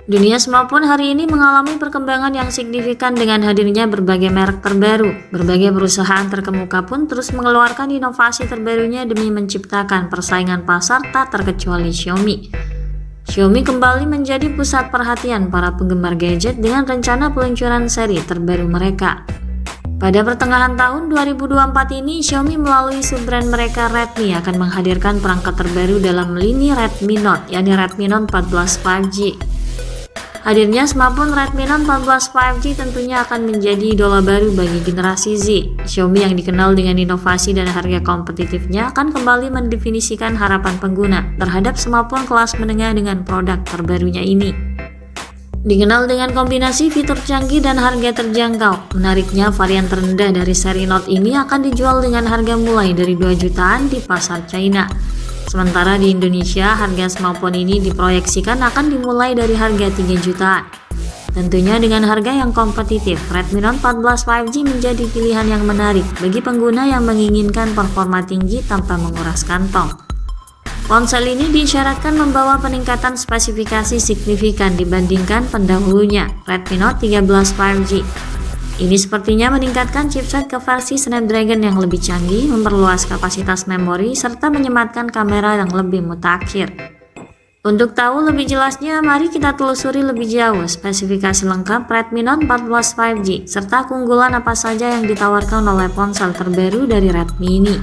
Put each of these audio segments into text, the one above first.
Dunia smartphone hari ini mengalami perkembangan yang signifikan dengan hadirnya berbagai merek terbaru. Berbagai perusahaan terkemuka pun terus mengeluarkan inovasi terbarunya demi menciptakan persaingan pasar tak terkecuali Xiaomi. Xiaomi kembali menjadi pusat perhatian para penggemar gadget dengan rencana peluncuran seri terbaru mereka. Pada pertengahan tahun 2024 ini, Xiaomi melalui sub-brand mereka Redmi akan menghadirkan perangkat terbaru dalam lini Redmi Note, yakni Redmi Note 14 5G. Hadirnya smartphone Redmi Note 14 5G tentunya akan menjadi idola baru bagi generasi Z. Xiaomi yang dikenal dengan inovasi dan harga kompetitifnya akan kembali mendefinisikan harapan pengguna terhadap smartphone kelas menengah dengan produk terbarunya ini. Dikenal dengan kombinasi fitur canggih dan harga terjangkau, menariknya varian terendah dari seri Note ini akan dijual dengan harga mulai dari 2 jutaan di pasar China. Sementara di Indonesia, harga smartphone ini diproyeksikan akan dimulai dari harga 3 jutaan. Tentunya dengan harga yang kompetitif, Redmi Note 14 5G menjadi pilihan yang menarik bagi pengguna yang menginginkan performa tinggi tanpa menguras kantong. Ponsel ini diisyaratkan membawa peningkatan spesifikasi signifikan dibandingkan pendahulunya, Redmi Note 13 5G. Ini sepertinya meningkatkan chipset ke versi Snapdragon yang lebih canggih, memperluas kapasitas memori, serta menyematkan kamera yang lebih mutakhir. Untuk tahu lebih jelasnya, mari kita telusuri lebih jauh spesifikasi lengkap Redmi Note 14 5G, serta keunggulan apa saja yang ditawarkan oleh ponsel terbaru dari Redmi ini.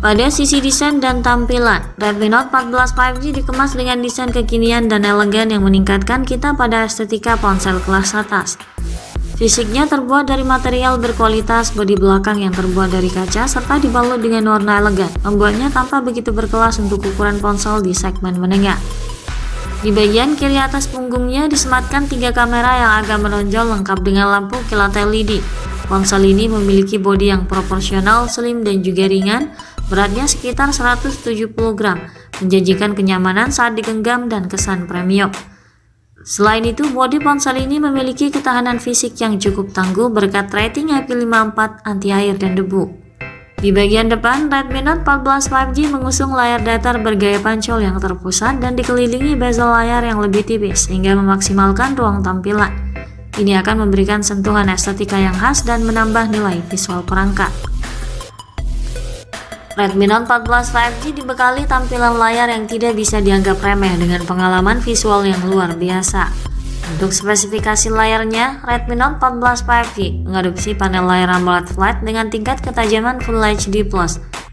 Pada sisi desain dan tampilan, Redmi Note 14 5G dikemas dengan desain kekinian dan elegan yang meningkatkan kita pada estetika ponsel kelas atas. Fisiknya terbuat dari material berkualitas, bodi belakang yang terbuat dari kaca, serta dibalut dengan warna elegan, membuatnya tampak begitu berkelas untuk ukuran ponsel di segmen menengah. Di bagian kiri atas punggungnya disematkan 3 kamera yang agak menonjol lengkap dengan lampu kilat LED. Ponsel ini memiliki bodi yang proporsional, slim dan juga ringan, beratnya sekitar 170 gram, menjanjikan kenyamanan saat digenggam dan kesan premium. Selain itu, bodi ponsel ini memiliki ketahanan fisik yang cukup tangguh berkat rating IP54 anti air dan debu. Di bagian depan, Redmi Note 14 5G mengusung layar datar bergaya pancol yang terpusat dan dikelilingi bezel layar yang lebih tipis sehingga memaksimalkan ruang tampilan. Ini akan memberikan sentuhan estetika yang khas dan menambah nilai visual perangkat. Redmi Note 14 5G dibekali tampilan layar yang tidak bisa dianggap remeh dengan pengalaman visual yang luar biasa. Untuk spesifikasi layarnya, Redmi Note 14 5G mengadopsi panel layar AMOLED flat dengan tingkat ketajaman Full HD+,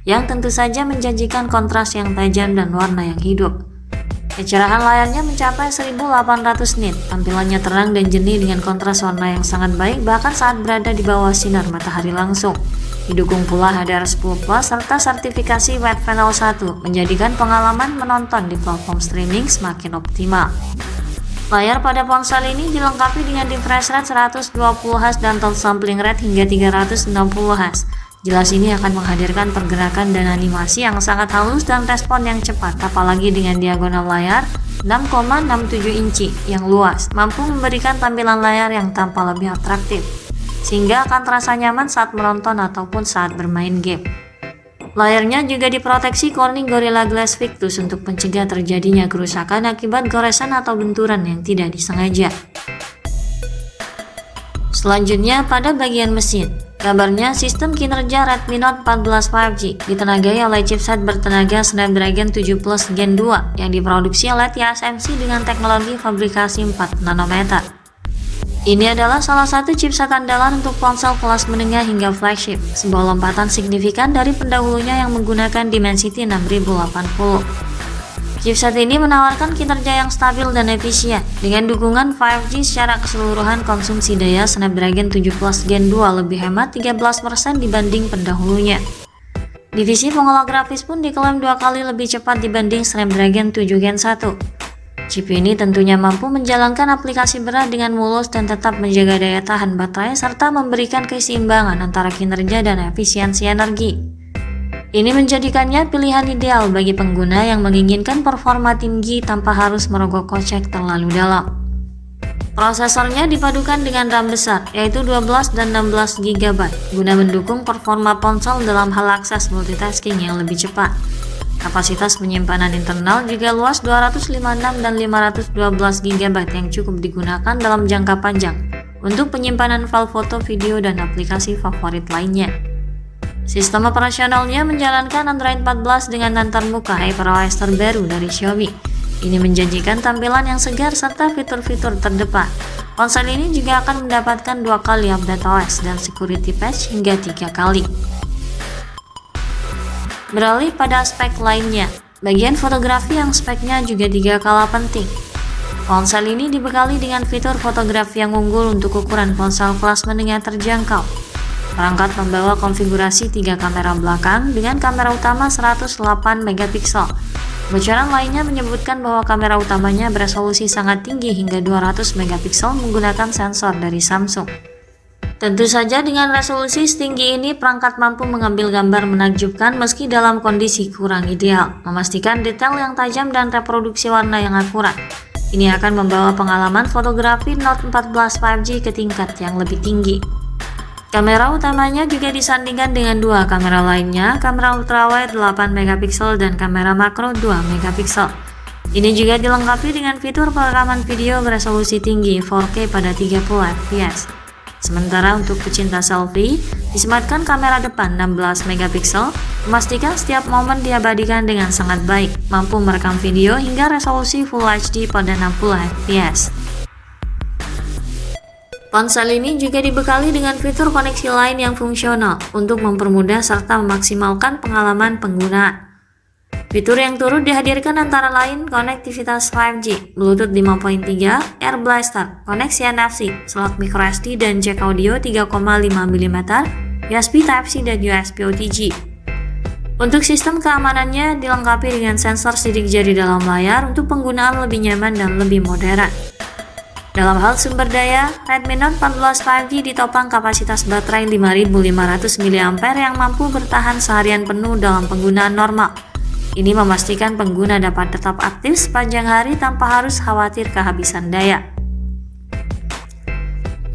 yang tentu saja menjanjikan kontras yang tajam dan warna yang hidup. Kecerahan layarnya mencapai 1800 nit, tampilannya terang dan jernih dengan kontras warna yang sangat baik bahkan saat berada di bawah sinar matahari langsung. Didukung pula HDR10 Plus serta sertifikasi White Panel 1, menjadikan pengalaman menonton di platform streaming semakin optimal. Layar pada ponsel ini dilengkapi dengan refresh rate 120Hz dan touch sampling rate hingga 360Hz. Jelas ini akan menghadirkan pergerakan dan animasi yang sangat halus dan respon yang cepat, apalagi dengan diagonal layar 6,67 inci yang luas, mampu memberikan tampilan layar yang tampak lebih atraktif, sehingga akan terasa nyaman saat menonton ataupun saat bermain game. Layarnya juga diproteksi Corning Gorilla Glass Victus untuk mencegah terjadinya kerusakan akibat goresan atau benturan yang tidak disengaja. Selanjutnya pada bagian mesin, kabarnya sistem kinerja Redmi Note 14 5G ditenagai oleh chipset bertenaga Snapdragon 7 Plus Gen 2 yang diproduksi oleh TSMC dengan teknologi fabrikasi 4 nanometer. Ini adalah salah satu chipset andalan untuk ponsel kelas menengah hingga flagship, sebuah lompatan signifikan dari pendahulunya yang menggunakan Dimensity 6080. Chipset ini menawarkan kinerja yang stabil dan efisien. Dengan dukungan 5G secara keseluruhan, konsumsi daya Snapdragon 7 Plus Gen 2 lebih hemat 13% dibanding pendahulunya. Divisi pengolah grafis pun diklaim 2 kali lebih cepat dibanding Snapdragon 7 Gen 1. Chip ini tentunya mampu menjalankan aplikasi berat dengan mulus dan tetap menjaga daya tahan baterai serta memberikan keseimbangan antara kinerja dan efisiensi energi. Ini menjadikannya pilihan ideal bagi pengguna yang menginginkan performa tinggi tanpa harus merogoh kocek terlalu dalam. Prosesornya dipadukan dengan RAM besar, yaitu 12 dan 16 GB, guna mendukung performa ponsel dalam hal akses multitasking yang lebih cepat. Kapasitas penyimpanan internal juga luas 256 dan 512 GB yang cukup digunakan dalam jangka panjang untuk penyimpanan file foto, video, dan aplikasi favorit lainnya. Sistem operasionalnya menjalankan Android 14 dengan antarmuka HyperOS terbaru dari Xiaomi. Ini menjanjikan tampilan yang segar serta fitur-fitur terdepan. Ponsel ini juga akan mendapatkan 2 kali update OS dan security patch hingga 3 kali. Beralih pada aspek lainnya, bagian fotografi yang speknya juga 3 kalah penting. Ponsel ini dibekali dengan fitur fotografi yang unggul untuk ukuran ponsel kelas menengah terjangkau. Perangkat membawa konfigurasi 3 kamera belakang dengan kamera utama 108 megapiksel. Bocoran lainnya menyebutkan bahwa kamera utamanya beresolusi sangat tinggi hingga 200 megapiksel menggunakan sensor dari Samsung. Tentu saja dengan resolusi setinggi ini perangkat mampu mengambil gambar menakjubkan meski dalam kondisi kurang ideal, memastikan detail yang tajam dan reproduksi warna yang akurat. Ini akan membawa pengalaman fotografi Note 14 5G ke tingkat yang lebih tinggi. Kamera utamanya juga disandingkan dengan 2 kamera lainnya, kamera ultrawide 8 megapiksel dan kamera makro 2 megapiksel. Ini juga dilengkapi dengan fitur perekaman video beresolusi tinggi 4K pada 30 fps. Sementara untuk pecinta selfie, disematkan kamera depan 16 megapiksel, memastikan setiap momen diabadikan dengan sangat baik, mampu merekam video hingga resolusi Full HD pada 60 fps. Ponsel ini juga dibekali dengan fitur koneksi lain yang fungsional untuk mempermudah serta memaksimalkan pengalaman penggunaan. Fitur yang turut dihadirkan antara lain konektivitas 5G, Bluetooth 5.3, Air Blaster, koneksi NFC, slot microSD dan jack audio 3,5 mm, USB Type-C dan USB OTG. Untuk sistem keamanannya dilengkapi dengan sensor sidik jari dalam layar untuk penggunaan lebih nyaman dan lebih modern. Dalam hal sumber daya, Redmi Note 14 5G ditopang kapasitas baterai 5500 mAh yang mampu bertahan seharian penuh dalam penggunaan normal. Ini memastikan pengguna dapat tetap aktif sepanjang hari tanpa harus khawatir kehabisan daya.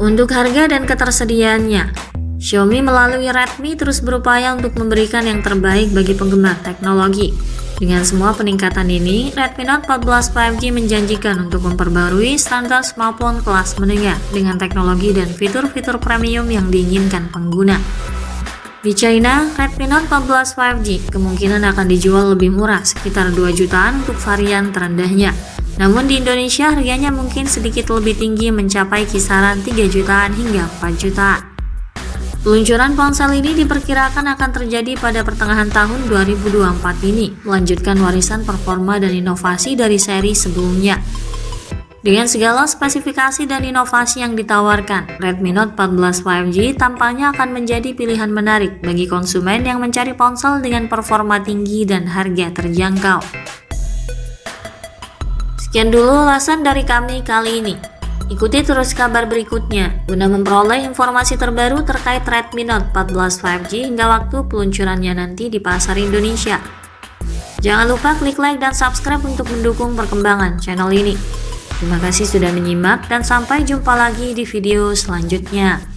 Untuk harga dan ketersediaannya, Xiaomi melalui Redmi terus berupaya untuk memberikan yang terbaik bagi penggemar teknologi. Dengan semua peningkatan ini, Redmi Note 14 5G menjanjikan untuk memperbarui standar smartphone kelas menengah dengan teknologi dan fitur-fitur premium yang diinginkan pengguna. Di China, Redmi Note 14 5G kemungkinan akan dijual lebih murah, sekitar 2 jutaan untuk varian terendahnya. Namun di Indonesia harganya mungkin sedikit lebih tinggi mencapai kisaran 3 jutaan hingga 4 jutaan. Peluncuran ponsel ini diperkirakan akan terjadi pada pertengahan tahun 2024 ini, melanjutkan warisan performa dan inovasi dari seri sebelumnya. Dengan segala spesifikasi dan inovasi yang ditawarkan, Redmi Note 14 5G tampaknya akan menjadi pilihan menarik bagi konsumen yang mencari ponsel dengan performa tinggi dan harga terjangkau. Sekian dulu ulasan dari kami kali ini. Ikuti terus kabar berikutnya guna memperoleh informasi terbaru terkait Redmi Note 14 5G hingga waktu peluncurannya nanti di pasar Indonesia. Jangan lupa klik like dan subscribe untuk mendukung perkembangan channel ini. Terima kasih sudah menyimak dan sampai jumpa lagi di video selanjutnya.